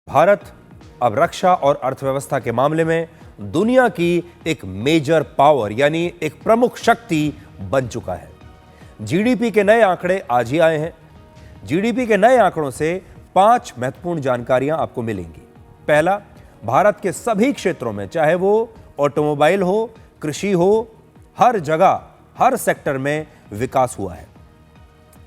भारत अब रक्षा और अर्थव्यवस्था के मामले में दुनिया की एक मेजर पावर यानी एक प्रमुख शक्ति बन चुका है। जीडीपी के नए आंकड़े आज ही आए हैं। जीडीपी के नए आंकड़ों से 5 महत्वपूर्ण जानकारियां आपको मिलेंगी। पहला, भारत के सभी क्षेत्रों में, चाहे वो ऑटोमोबाइल हो, कृषि हो, हर जगह, हर सेक्टर में विकास हुआ है।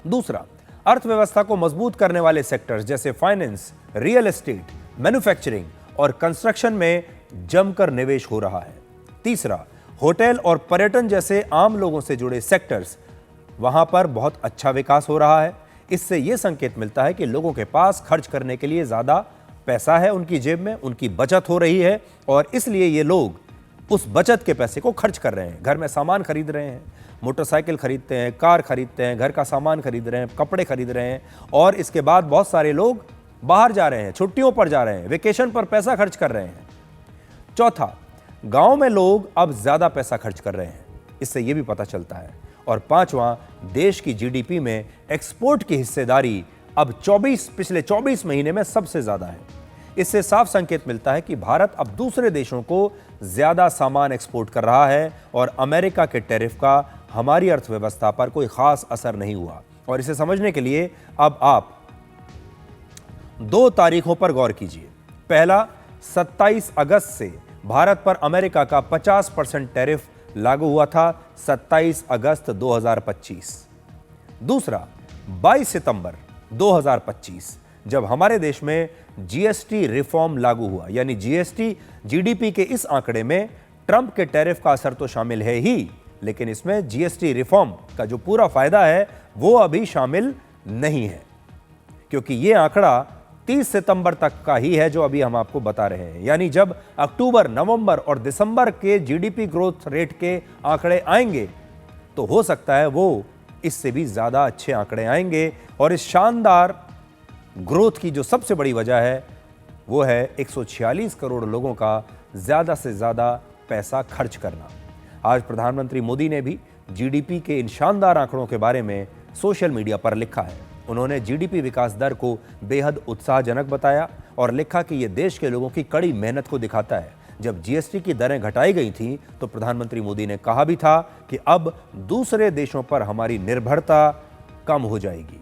दूसरा, अर्थव्यवस्था को मजबूत करने वाले सेक्टर्स जैसे फाइनेंस, रियल एस्टेट, मैन्युफैक्चरिंग और कंस्ट्रक्शन में जमकर निवेश हो रहा है। तीसरा, होटल और पर्यटन जैसे आम लोगों से जुड़े सेक्टर्स, वहां पर बहुत अच्छा विकास हो रहा है। इससे यह संकेत मिलता है कि लोगों के पास खर्च करने के लिए ज्यादा पैसा है, उनकी जेब में, उनकी बचत हो रही है और इसलिए ये लोग उस बचत के पैसे को खर्च कर रहे हैं। घर में सामान खरीद रहे हैं, मोटरसाइकिल खरीदते हैं, कार खरीदते हैं, घर का सामान खरीद रहे हैं, कपड़े खरीद रहे हैं और इसके बाद बहुत सारे लोग बाहर जा रहे हैं, छुट्टियों पर जा रहे हैं, वेकेशन पर पैसा खर्च कर रहे हैं। चौथा, गांव में लोग अब ज्यादा पैसा खर्च कर रहे हैं, इससे यह भी पता चलता है। और पांचवां, देश की जीडीपी में एक्सपोर्ट की हिस्सेदारी अब पिछले 24 महीने में सबसे ज्यादा है। इससे साफ संकेत मिलता है कि भारत अब दूसरे देशों को ज्यादा सामान एक्सपोर्ट कर रहा है और अमेरिका के टैरिफ का हमारी अर्थव्यवस्था पर कोई खास असर नहीं हुआ। और इसे समझने के लिए अब आप 2 तारीखों पर गौर कीजिए। पहला, 27 अगस्त से भारत पर अमेरिका का 50% टैरिफ लागू हुआ था, 27 अगस्त 2025। दूसरा, 22 सितंबर 2025 जब हमारे देश में जीएसटी रिफॉर्म लागू हुआ, यानी जीएसटी जीडीपी के इस आंकड़े में ट्रंप के टैरिफ का असर तो शामिल है ही, लेकिन इसमें जीएसटी रिफॉर्म का जो पूरा फायदा है वो अभी शामिल नहीं है, क्योंकि यह आंकड़ा 30 सितंबर तक का ही है जो अभी हम आपको बता रहे हैं। यानी जब अक्टूबर, नवंबर और दिसंबर के जीडीपी ग्रोथ रेट के आंकड़े आएंगे तो हो सकता है वो इससे भी ज्यादा अच्छे आंकड़े आएंगे। और इस शानदार ग्रोथ की जो सबसे बड़ी वजह है वो है 146 करोड़ लोगों का ज्यादा से ज्यादा पैसा खर्च करना। आज प्रधानमंत्री मोदी ने भी जीडीपी के इन शानदार आंकड़ों के बारे में सोशल मीडिया पर लिखा है। उन्होंने जीडीपी विकास दर को बेहद उत्साहजनक बताया और लिखा कि यह देश के लोगों की कड़ी मेहनत को दिखाता है। जब जीएसटी की दरें घटाई गई थी तो प्रधानमंत्री मोदी ने कहा भी था कि अब दूसरे देशों पर हमारी निर्भरता कम हो जाएगी।